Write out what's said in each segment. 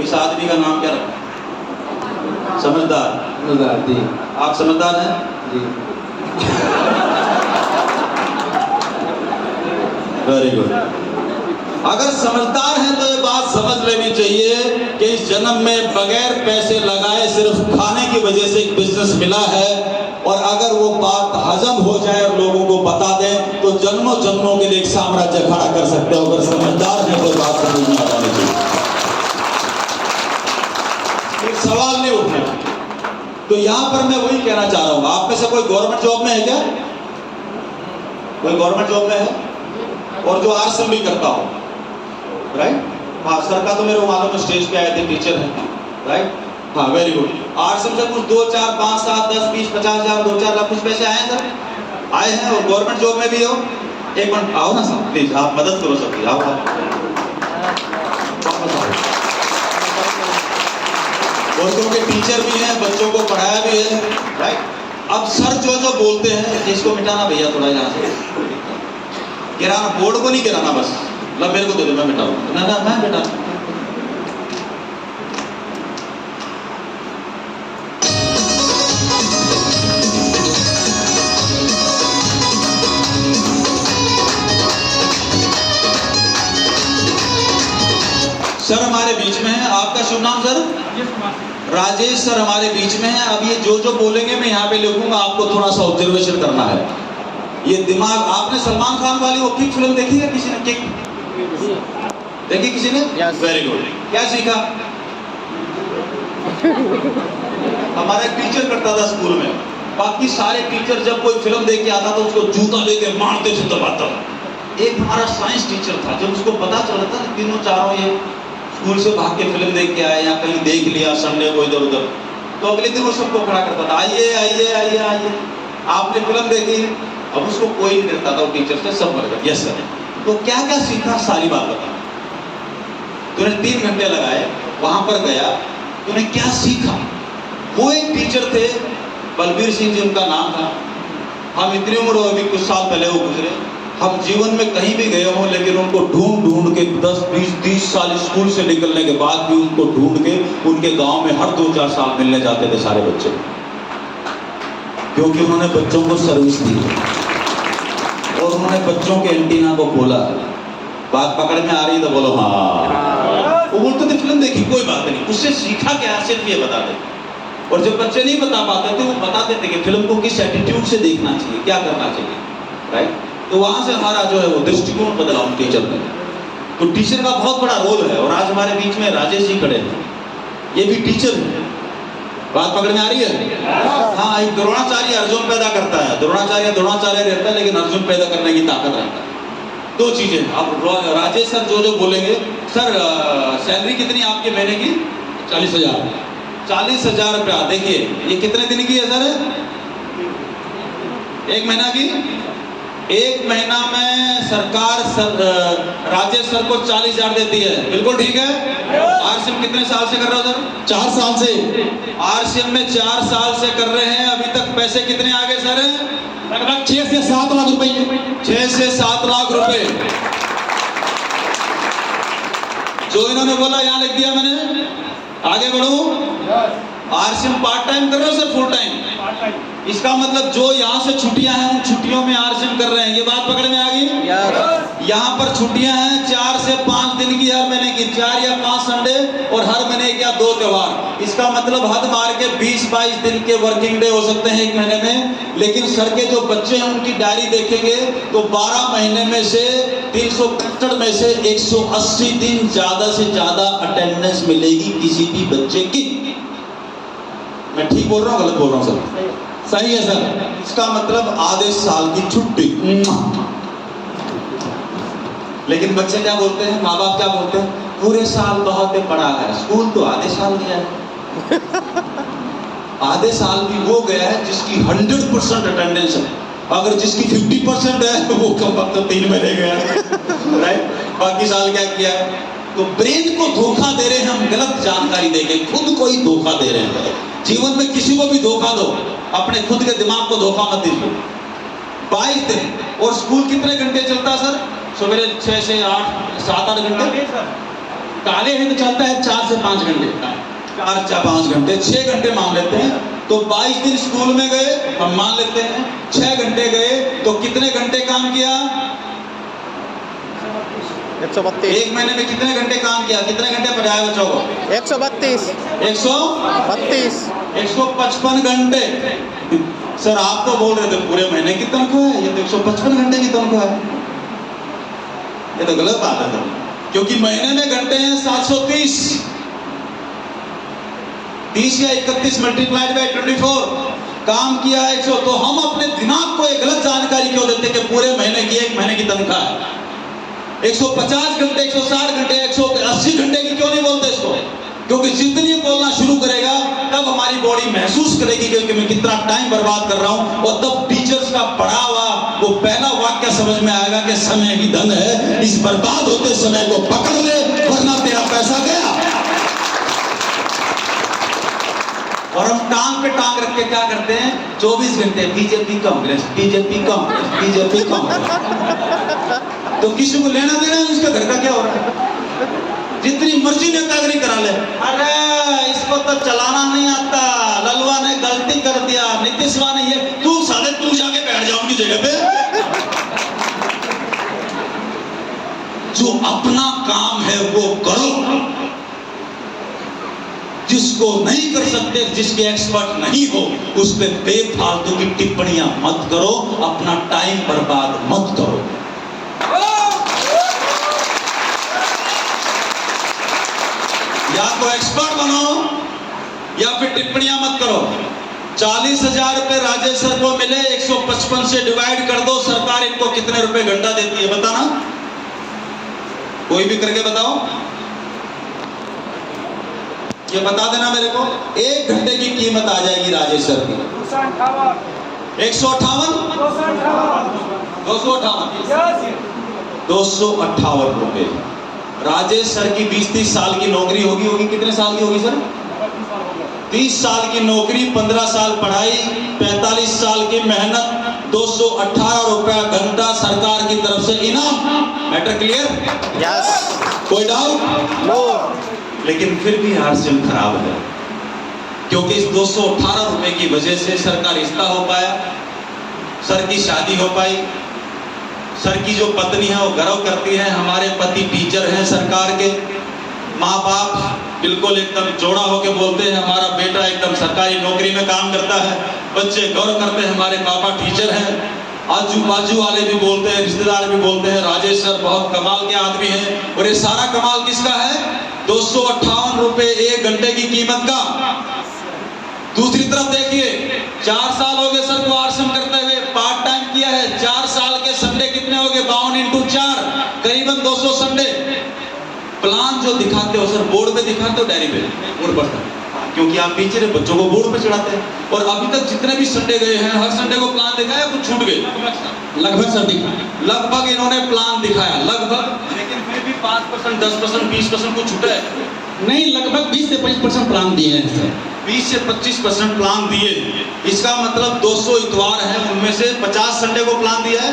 इस आदमी का नाम क्या रखा? समझदार। समझदार जी। आप समझदार हैं जी। Very good. अगर समझदार हैं तो ये बात समझ लेनी चाहिए कि इस जन्म में बगैर पैसे लगाए सिर्फ खाने की वजह से एक बिजनेस मिला है, और अगर वो बात हजम हो जाए और लोगों को बता दें तो जन्मों जन्मों के लिए एक साम्राज्य खड़ा कर सकते हो। अगर समझदार है तो बात समझ में आ जानी चाहिए, एक सवाल नहीं उठना। तो यहां पर मैं वही कहना चाह रहा हूं, आप में से कोई गवर्नमेंट जॉब में है क्या? कोई गवर्नमेंट जॉब में है और जो आर्ट्स भी करता हो, राइट? हाँ, सर का तो मेरे मालूम है, स्टेज पे आए थे, टीचर हैं, राइट? हाँ, वेरी गुड। आर्ट्स से कुछ 2, 4, 5, 7, 10, 20, 50 हजार, 2, 4 लाख कुछ पैसे आए हैं सर? आए हैं। और गवर्नमेंट जॉब में भी हो? एक मिनट आओ ना साहब, प्लीज आप मदद करो सबकी, आओ बच्चों के टीचर भी हैं, बच्चों को पढ़ाया भी है, राइट? अब सर जो जो बोलते हैं, इसको मिटाना भैया थोड़ा यहाँ से, गिराना, बोर्ड को नहीं गिराना, बस ला मेरे को दे दो, मैं मिटाऊंगा। ना ना मैं मिटा। सर हमारे बीच में है, आपका शुभ नाम सर? राजेश सर हमारे बीच में है। अब ये जो जो बोलेंगे मैं यहाँ पे लिखूंगा, आपको थोड़ा सा ऑब्जर्वेशन करना है। ये दिमाग, आपने सलमान खान वाली वो किक फिल्म देखी है किसी ने? किक देखी किसी ने? Very good. क्या सीखा? हमारा एक टीचर करता था स्कूल में, बाकी सारे टीचर जब कोई फिल्म देख के आता था उसको जूता लेके मारते थे, दबाता। एक हमारा साइंस टीचर था, जब उसको पता चला था तीनों चारों ये स्कूल से भाग के फिल्म देख के आए या कहीं देख लिया संडे को इधर उधर, तो अगले दिन वो सबको खड़ा करता था, आइए आइए आइए आइए, आपने फिल्म देखी? अब उसको कोई नहीं डरता था, वो टीचर से सब मर गए। Yes sir. तो क्या क्या सीखा, सारी बात बता। तूने 3 घंटे लगाए, वहां पर गया, तूने क्या सीखा? वो एक टीचर थे, बलबीर सिंह जी उनका नाम था। हम इतनी उम्र हो, अभी कुछ साल पहले वो गुजरे, हम जीवन में कहीं भी गए हों लेकिन उनको ढूंढ ढूंढ के 10, 20, 30 साल स्कूल से निकलने के बाद भी उनको ढूंढ के उनके गांव में हर 2-4 साल मिलने जाते थे सारे बच्चे, क्योंकि उन्होंने बच्चों को सर्विस दी और उन्होंने बच्चों के एंटीना को खोला। बात पकड़ में आ रही है तो बोलो हाँ। वो बोलते थे फिल्म देखी, कोई बात नहीं, उससे सीखा क्या, सिर्फ ये बता दे। और जब बच्चे नहीं बता पाते थे वो बताते थे कि फिल्म को किस एटीट्यूड से देखना चाहिए, क्या करना चाहिए, राइट? तो वहां से हमारा जो है वो दृष्टिकोण बदला उन टीचर ने। तो टीचर का बहुत बड़ा रोल है। और आज हमारे बीच में राजेश जी खड़े हैं, ये भी टीचर है। बात पकड़ में आ रही है? हाँ, एक द्रोणाचार्य अर्जुन पैदा करता है, द्रोणाचार्य रहता है लेकिन अर्जुन पैदा करने की ताकत रखता है। 2 चीजें। अब राजेश सर जो जो बोलेंगे, सर सैलरी कितनी आपके महीने की? 40,000। 40,000 रुपया। देखिए ये कितने दिन की है सर? 1 महीना की। 1 महीना में सरकार राजेश सर को 40,000 देती है, बिल्कुल ठीक है। आरसीएम कितने साल से कर रहे हो सर? 4 साल से। आरसीएम में 4 साल से कर रहे हैं, अभी तक पैसे कितने आ गए सर? लगभग 6 से 7 लाख रुपए। 6 से 7 लाख रुपए जो इन्होंने बोला यहाँ लिख दिया मैंने। आगे बढ़ो। आरसीएम पार्ट टाइम कर रहे हो सर? Full time? इसका मतलब जो यहाँ से छुट्टियां हैं उन छुट्टियों में आरसीएम कर रहे हैं। ये बात पकड़ में आ गई? यहाँ पर छुट्टियां हैं 4 से 5 दिन की, हर महीने की 4 या 5 संडे और हर महीने के 2 त्योहार। इसका मतलब हद मार के 20-22 दिन के वर्किंग डे हो सकते हैं 1 महीने में। लेकिन सर के जो बच्चे हैं उनकी डायरी देखेंगे तो 12 महीने में से 365 में से 180 दिन ज्यादा से ज्यादा अटेंडेंस मिलेगी किसी भी बच्चे की। मैं ठीक बोल रहा हूँ गलत बोल रहा हूँ सर? सही है सर। इसका मतलब आधे साल की छुट्टी। लेकिन बच्चे क्या बोलते हैं, माँ बाप क्या बोलते हैं? पूरे साल बहुत पढ़ा है, स्कूल तो आधे साल गया है। आधे साल भी वो गया है जिसकी 100% अटेंडेंस है। अगर जिसकी 50% है वो कम वक्त तो 3 महीने गया, राइट? बाकी साल क्या किया? तो ब्रेन को धोखा दे रहे हैं हम, गलत जानकारी देके खुद को ही धोखा दे रहे हैं। जीवन में किसी को भी धोखा दो, अपने खुद के दिमाग को धोखा मत दीजिए। 22 दिन। और स्कूल कितने घंटे चलता सर? सवेरे 6 से 8, 7-8 घंटे। काले हैं तो चलता है 4 से 5 घंटे, 4 या 5 घंटे, 6 घंटे मान लेते हैं। तो 22 दिन स्कूल में गए, हम मान लेते हैं 6 घंटे गए, तो कितने घंटे काम किया? 132। एक महीने में कितने घंटे काम किया? कितने घंटे पढ़ाया बच्चों को? 132। 132, 32। 155 घंटे। सर आप तो बोल रहे थे पूरे महीने की तनख्वाह है, ये तो 155 घंटे की तनख्वाह है। ये तो गलत बात है, क्योंकि महीने में घंटे हैं 730, 30 या 31 मल्टीप्लाइड बाय 24, काम किया 100। तो हम अपने दिमाग को एक गलत जानकारी क्यों देते कि पूरे महीने की, एक महीने की तनख्वाह है? 150 घंटे, 160 घंटे, 180 घंटे की क्यों नहीं बोलते इसको? क्योंकि जितनी बोलना शुरू करेगा तब हमारी बॉडी महसूस करेगी कि मैं कितना टाइम बर्बाद कर रहा हूं, और तब टीचर्स का पढ़ा हुआ वो पहला वाक्य समझ में आएगा कि समय ही धन है, इस बर्बाद होते समय को पकड़ ले वरना तेरा पैसा गया। और हम टांग पे टांग रख के क्या करते हैं? 24 घंटे BJP Congress, BJP Congress, BJP Congress. तो किसी को लेना देना है उसका घर का क्या हो रहा है? जितनी मर्जी नेतागिरी करा ले, अरे इसको तो चलाना नहीं आता, ललवा ने गलती कर दिया, नीतीशवा ने ये, तू साले तू जाके बैठ जाओ उनकी जगह पे। जो अपना काम है वो करो, जिसको नहीं कर सकते, जिसके एक्सपर्ट नहीं हो, उस पे बेफालतू की टिप्पणियां मत करो, अपना टाइम बर्बाद मत करो। या तो एक्सपर्ट बनो या फिर टिप्पणियां मत करो। 40,000 रुपए राजेश सर को मिले, 155 से डिवाइड कर दो, सरकार इनको कितने रुपए घंटा देती है बताना? कोई भी करके बताओ, ये बता देना मेरे को। 1 घंटे की कीमत आ जाएगी राजेश सर की 158, 258 रुपए। राजेश सर की 20-30 साल की नौकरी होगी, कितने साल की होगी सर? 30 साल की नौकरी, 15 साल पढ़ाई, 45 साल की मेहनत, 218 रुपया घंटा सरकार की तरफ से इनाम। Matter clear? यस। कोई डाउट? नो। लेकिन फिर भी आरसीएम खराब है, क्योंकि इस 218 रुपए की वजह से सर का रिश्ता हो पाया, सर की शादी हो पाई, सर की जो पत्नी है वो गर्व करती है हमारे पति टीचर हैं सरकार के, माँ बाप बिल्कुल एकदम जोड़ा होके बोलते हैं हमारा बेटा एकदम सरकारी नौकरी में काम करता है, बच्चे गौरव करते हैं हमारे पापा टीचर हैं, आजू बाजू वाले भी बोलते हैं, रिश्तेदार भी बोलते हैं राजेश सर बहुत कमाल के आदमी हैं। और ये सारा कमाल किसका है? 258 रुपए 1 घंटे की कीमत का। दूसरी तरफ देखिए, 4 साल हो गए सर को आरसीएम करते हुए, पार्ट टाइम किया है, 4 साल के संडे कितने हो गए? 52 × 4 करीबन 200 संडे। प्लान जो दिखाते हो सर बोर्ड पे दिखाते हो, डायरी पे बोर्ड पर, क्योंकि आप टीचर है, बच्चों को बोर्ड पे चढ़ाते हैं। और अभी तक जितने भी संडे गए हैं हर संडे को प्लान दिखाया, कुछ छूट गए? लगभग सर दिखाया, लगभग इन्होंने प्लान दिखाया, लगभग, लेकिन फिर भी 5%, 10%, 20% कुछ छूटा है नहीं, लगभग 20 से 25% प्लान दिए हैं सर। 20 से 25% प्लान दिए, इसका मतलब 200 इतवार है, उनमें से 50 संडे को प्लान दिया है।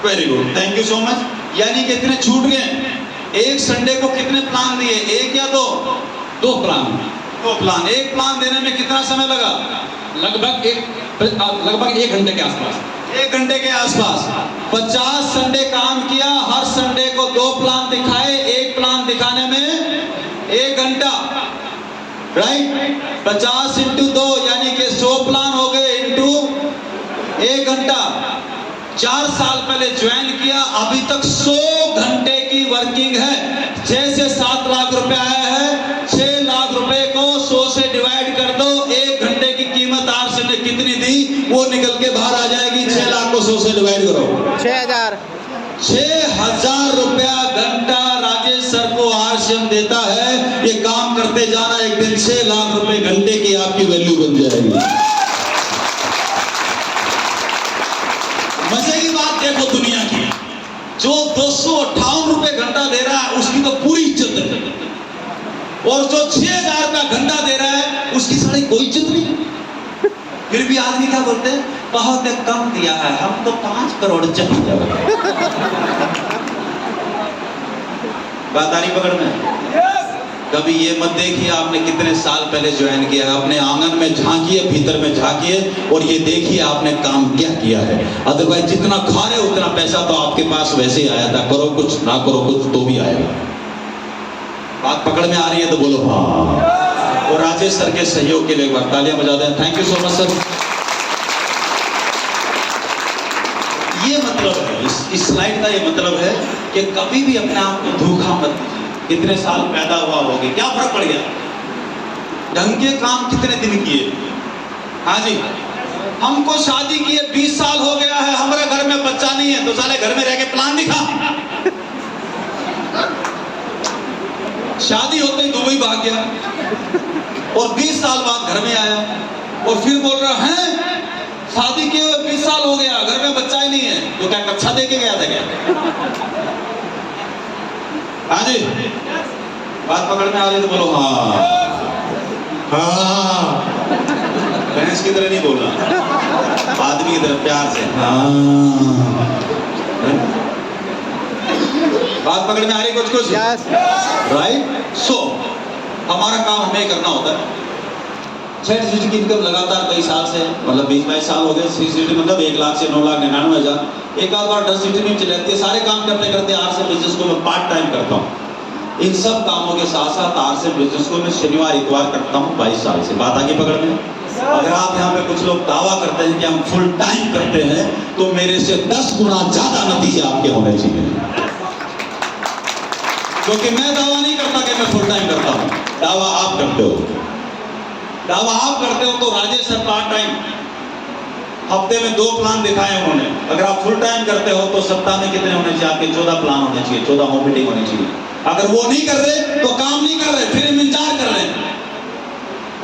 Very good, thank you so much. यानी कितने छूट गए? एक संडे को कितने प्लान दिए? 1 या 2? 2 प्लान। 2 प्लान। एक प्लान देने में कितना समय लगा? लगभग 1 घंटे के आसपास। 1 घंटे के आसपास 50 संडे काम किया, हर संडे को 2 प्लान दिखाए, एक प्लान दिखाने में 1 घंटा, राइट? 50 × 2 यानी कि 100 प्लान हो गए, इंटू 1 घंटा। 4 साल पहले ज्वाइन किया, अभी तक 100 घंटे की वर्किंग है। 6 से 7 लाख रुपए आया है, 6 लाख रुपए को 100 से डिवाइड कर दो, 1 घंटे की कीमत आरसीएम ने कितनी दी वो निकल के बाहर आ जाएगी। 6 लाख को 100 से डिवाइड करो, 6,000 रुपया घंटा राजेश सर को आरसीएम देता है। ये काम करते जाना, एक दिन 6 लाख रुपए घंटे की आपकी वैल्यू बन जाएगी। मजे की बात देखो दुनिया की, जो 258 रुपए घंटा दे रहा है उसकी तो पूरी इज्जत है, और जो 6,000 का घंटा दे रहा है उसकी सारी कोई इज्जत नहीं। फिर भी आदमी क्या बोलते हैं? बहुत कम दिया है, हम तो 5 करोड़ चाहिए। बात आ रही पकड़ में? कभी ये मत देखिए आपने कितने साल पहले ज्वाइन किया है, अपने आंगन में झांकिए, भीतर में झांकिए और ये देखिए आपने काम क्या किया है। अदरवाइज जितना खा रहे उतना पैसा तो आपके पास वैसे ही आया था, करो कुछ ना करो कुछ तो भी आएगा। बात पकड़ में आ रही है तो बोलो हाँ। और राजेश सर के सहयोग के लिए एक बार तालियां बजा दें। Thank you so much sir. ये मतलब है इस स्लाइड का, ये मतलब है कि कभी भी अपने आप को धोखा मत दीजिए। कितने साल पैदा हुआ होगे, क्या फर्क पड़ गया? ढंग के काम कितने दिन किए? हाँ जी, हमको शादी किए 20 साल हो गया है, हमारे घर में बच्चा नहीं है, तो साले घर में रह के प्लान दिखा। शादी होते ही दुबई भाग गया और 20 साल बाद घर में आया और फिर बोल रहा है शादी किए हुए 20 साल हो गया, घर में बच्चा ही नहीं है। तो क्या कक्षा दे के गया था क्या? हाँ जी, बात पकड़ में आ रही तो बोलो हाँ। हाँ, भैंस की तरह नहीं बोलना, आदमी की तरह प्यार से हाँ। बात पकड़ में आ रही कुछ कुछ? राइट। सो हमारा काम हमें करना होता है। सेठ की इनकम लगातार कई साल से, मतलब 20-22 साल हो गए। सिटी मतलब 1 लाख से 9,99,000 एक आध बार 10 सिटी में चले जाती है। सारे काम करते करते आरसे बिजनेस को मैं पार्ट टाइम करता हूँ। इन सब कामों के साथ साथ आरसे बिजनेस को मैं शनिवार इतवार करता हूँ 22 साल से। बात आगे पकड़ में। अगर आप यहाँ पे कुछ लोग दावा करते हैं कि हम फुल टाइम करते हैं, तो मेरे से 10 गुना ज्यादा नतीजे आपके होने चाहिए। क्योंकि मैं दावा नहीं करता कि मैं फुल टाइम करता हूँ, दावा आप करते हो। दावा आप करते हो तो राजेश सर पार्ट टाइम हफ्ते में 2 प्लान दिखाए उन्होंने। अगर आप फुल टाइम करते हो तो सप्ताह में कितने होने चाहिए? आपके 14 प्लान होने चाहिए, 14 होम मीटिंग होनी चाहिए। अगर वो नहीं कर रहे तो काम नहीं कर रहे, फिर हम इंतजार कर रहे हैं।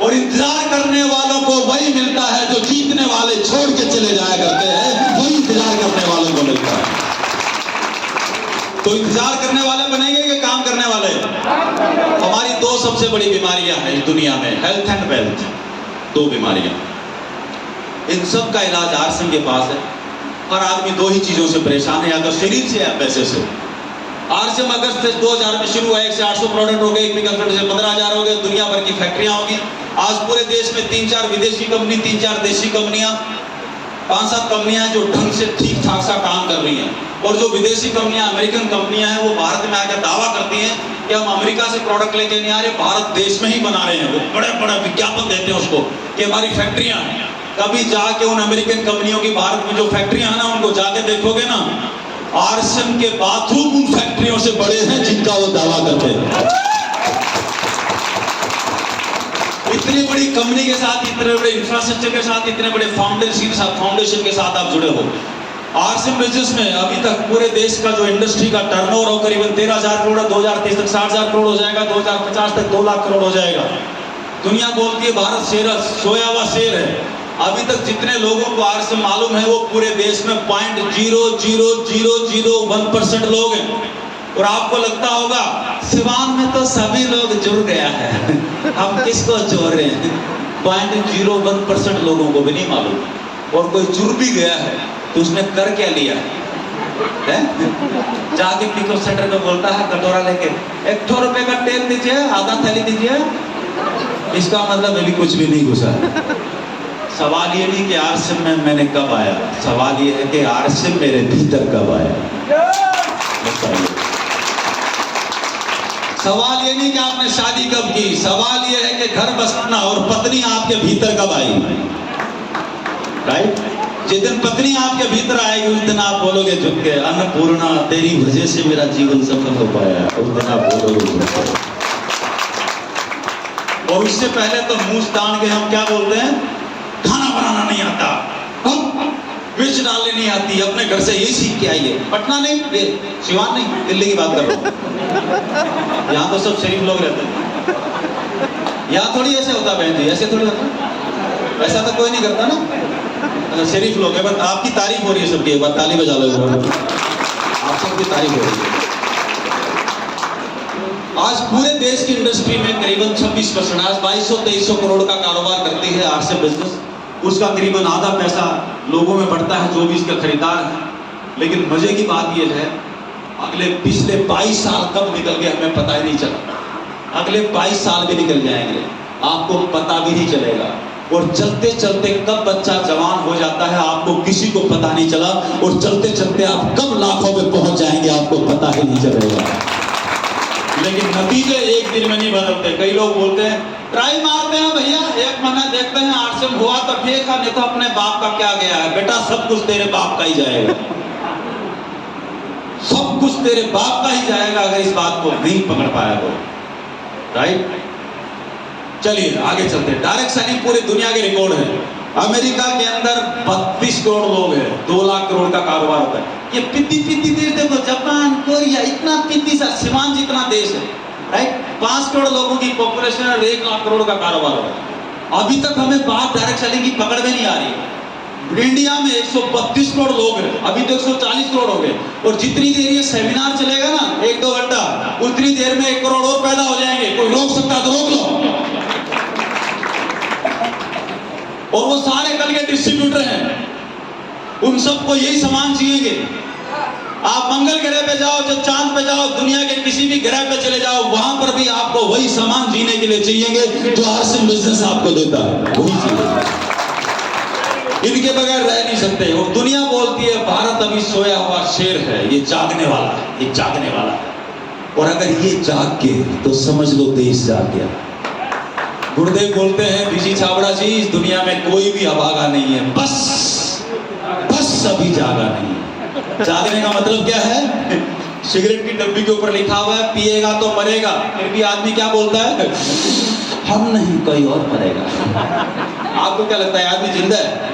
और इंतजार करने वालों को वही मिलता है जो जीतने वाले छोड़ के चले जाया करते हैं, वही इंतजार करने वालों को मिलता है। तो इंतजार करने वाले बनेंगे कि काम करने वाले? हमारी 2 सबसे बड़ी बीमारियां हैं इस दुनिया में, हेल्थ एंड वेल्थ। 2 बीमारियां, इन सब का इलाज आरसीएम के पास है। हर आदमी 2 ही चीजों से परेशान है, या तो शरीर से या पैसे से। आरसीएम अगस्त 2000 में शुरू हुआ, 1 से 800 प्रोडक्ट हो गए, एक कंपनी से 15,000 हो गए, दुनिया भर की फैक्ट्रियां होगी। आज पूरे देश में 3-4 विदेशी कंपनी, 3-4 देशी कंपनियां, 5-7 कंपनियां जो ढंग से ठीक ठाक सा काम कर रही हैं। और जो विदेशी कंपनियां, अमेरिकन कंपनियां हैं, वो भारत में आकर दावा करती हैं कि हम अमेरिका से प्रोडक्ट लेके नहीं आ रहे, भारत देश में ही बना रहे हैं। वो बड़े विज्ञापन देते हैं उसको कि हमारी फैक्ट्रियां हैं। कभी जाके उन अमेरिकन कंपनियों की भारत में जो फैक्ट्रियां हैं ना, उनको जाके देखोगे ना, आरसीएम के बाथरूम उन फैक्ट्रियों से बड़े हैं जिनका वो दावा करते हैं। इतनी बड़ी कंपनी के साथ, इतने बड़े इंफ्रास्ट्रक्चर के साथ, इतने बड़े फाउंडेशन के साथ आप जुड़े हो। आरसीएम बिजनेस में अभी तक पूरे देश का जो इंडस्ट्री का टर्नओवर हो करीबन 13,000 करोड़, 2030 तक 60,000 करोड़ हो जाएगा, 2050 तक 2 लाख करोड़ हो जाएगा। दुनिया बोलती है भारत सोया हुआ शेर है। अभी तक जितने लोगों को आरसीएम मालूम है वो पूरे देश में 0.00001% लोग हैं। और आपको लगता होगा सिवान में तो सभी लोग जुड़ गया है, हम किसको जोड़ रहे हैं? 0.01% लोगों को भी नहीं मालूम। और कोई जुड़ भी गया है तो उसने कर क्या लिया है? जाके पिकअप सेंटर में बोलता है कटोरा लेके, 1 रुपए का तेल दीजिए, आधा थैली दीजिए। इसका मतलब अभी कुछ भी नहीं घुसा। सवाल ये नहीं कि आरसीएम में मैंने कब आया, सवाल ये है कि आरसीएम मेरे भीतर कब आया। सवाल ये नहीं कि आपने शादी कब की, सवाल ये है कि घर बसाना और पत्नी आपके भीतर कब आई। राइट? जिस दिन पत्नी आपके भीतर आएगी उस दिन आप बोलोगे झुक के, अन्नपूर्णा तेरी वजह से मेरा जीवन सफल हो पाया। उस दिन आप बोलोगे। और उससे पहले तो मुंह तान के हम क्या बोलते हैं? खाना बनाना नहीं आता, मिर्च डालने नहीं आती, अपने घर से यही सीख के आई है। पटना नहीं, सिवान नहीं, दिल्ली की बात कर रहा हूँ। यहाँ तो सब शरीफ लोग रहते हैं। यहाँ थोड़ी ऐसे होता बहन जी, ऐसे थोड़ी होता। ऐसा तो कोई नहीं करता ना, शरीफ लोग है। बस आपकी तारीफ हो रही है सबकी, एक बार ताली बजा लो। आप सबकी तारीफ हो रही है। आज पूरे देश की इंडस्ट्री में करीबन 26%, आज 2200-2300 करोड़ का कारोबार करती है आरसीएम बिजनेस। उसका करीबन आधा पैसा लोगों में बढ़ता है जो भी इसके खरीदार हैं। लेकिन मजे की बात यह है, पिछले 22 साल कब निकल गए हमें पता ही नहीं चला। अगले 22 साल भी निकल जाएंगे, आपको पता भी नहीं चलेगा। और चलते चलते कब बच्चा जवान हो जाता है आपको किसी को पता नहीं चला, और चलते चलते आप कब लाखों में पहुंच जाएंगे आपको पता ही नहीं चलेगा। लेकिन नतीजे एक दिन में नहीं बदलते। कई लोग बोलते हैं ट्राई मारते हैं भैया, 1 महीना देखते हैं, 8 से हुआ तो ठीक है, नहीं तो अपने बाप का क्या गया है। बेटा सब कुछ तेरे बाप का ही जाएगा, सब कुछ तेरे बाप का ही जाएगा अगर इस बात को नहीं पकड़ पाया तो। राइट, चलिए आगे चलते हैं। डायरेक्ट सेलिंग पूरी दुनिया के रिकॉर्ड है। अमेरिका के अंदर 32 करोड़ लोग हैं, 2 लाख करोड़ का कारोबार होता है। ये पिद्दी देश देखो, जापान, कोरिया, इतना पिद्दी सा सीमांत जितना देश है, राइट, 5 करोड़ लोगों की पॉपुलेशन है, 1 लाख करोड़ का कारोबार होता है। अभी तक हमें बात डायरेक्ट सेलिंग की पकड़ में नहीं आ रही है। इंडिया में 132 करोड़ लोग हैं, अभी तो 140 करोड़ हो गए, और जितनी देर ये सेमिनार चलेगा ना 1-2 घंटा, उतनी देर में 1 करोड़ और पैदा हो जाएंगे। कोई रोक सकता तो रोक लो। और वो सारे कल के डिस्ट्रीब्यूटर हैं, उन सबको यही सामान चाहिए। आप मंगल ग्रह पे जाओ, जब चांद पे जाओ, दुनिया के किसी भी ग्रह पे चले जाओ, वहां पर भी आपको वही सामान जीने के लिए चाहिए जो हर्षिल बिजनेस आपको देता है, वही चाहिए। इनके बगैर रह नहीं सकते। और दुनिया बोलती है भारत अभी सोया हुआ शेर है, ये जागने वाला है, ये जागने वाला है। और अगर ये जाग के तो समझ लो देश जाग गया। गुरुदेव बोलते हैं बीसी छाबड़ा जी, इस दुनिया में कोई भी अभागा नहीं है, बस अभी जागा नहीं है। जागने का मतलब क्या है? सिगरेट की डब्बी के ऊपर लिखा हुआ है पिएगा तो मरेगा, फिर भी आदमी क्या बोलता है? हम नहीं, कोई और मरेगा। आपको क्या लगता है आदमी जिंदा है?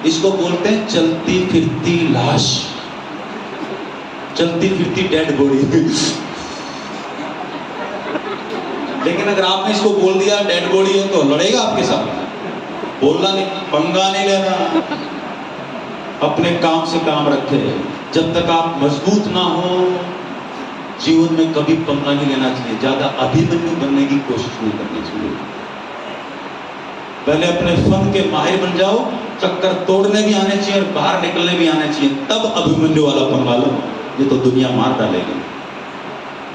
इसको बोलते हैं चलती फिरती लाश, चलती फिरती डेड बॉडी। लेकिन अगर आपने इसको बोल दिया डेड बॉडी है तो लड़ेगा आपके साथ, बोलना नहीं, पंगा नहीं लेना, अपने काम से काम रखे। जब तक आप मजबूत ना हो जीवन में कभी पंगा नहीं लेना चाहिए, ज्यादा अभिमन्यु बनने की कोशिश नहीं करनी चाहिए। पहले अपने फन के माहिर बन जाओ, चक्कर तोड़ने भी आने चाहिए और बाहर निकलने भी आने चाहिए, तब अभिमन्यु वाला पंगा लो, ये तो दुनिया मार डालेगी।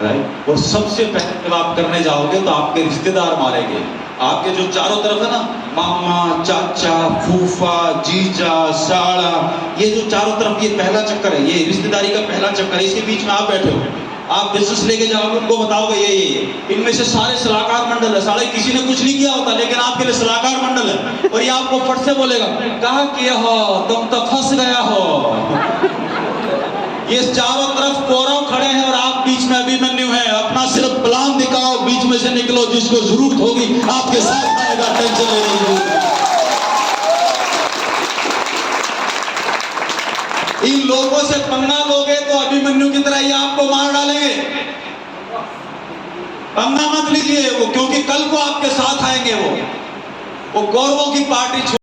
राइट, और सबसे पहले जब आप करने जाओगे तो आपके रिश्तेदार मारेंगे। आपके जो चारों तरफ है ना, मामा, चाचा, फूफा, जीजा, साला, ये जो चारों तरफ ये पहला चक्कर है, ये रिश्तेदारी का पहला चक्कर है। इसके बीच में आप बैठे हो, आप बिजनेस लेके जाओगे, उनको बताओगे ये इनमें से सारे सलाहकार मंडल है, साले किसी ने कुछ नहीं किया होता लेकिन आपके लिए सलाहकार मंडल है, और ये आपको फट से बोलेगा कहा किया हो तुम तो फंस गया हो। ये चारों तरफ कौरव खड़े हैं और आप बीच में अभिमन्यु हैं। अपना सिर्फ प्लान दिखाओ, बीच में से निकलो, जिसको जरूरत होगी आपके साथ आएगा, टेंशन लेने की जरूरत नहीं। इन लोगों से पंगा लोगे तो अभिमन्यु की तरह ये आपको मार डालेंगे। पंगा मत लीजिए वो, क्योंकि कल को आपके साथ आएंगे वो कौरवों की पार्टी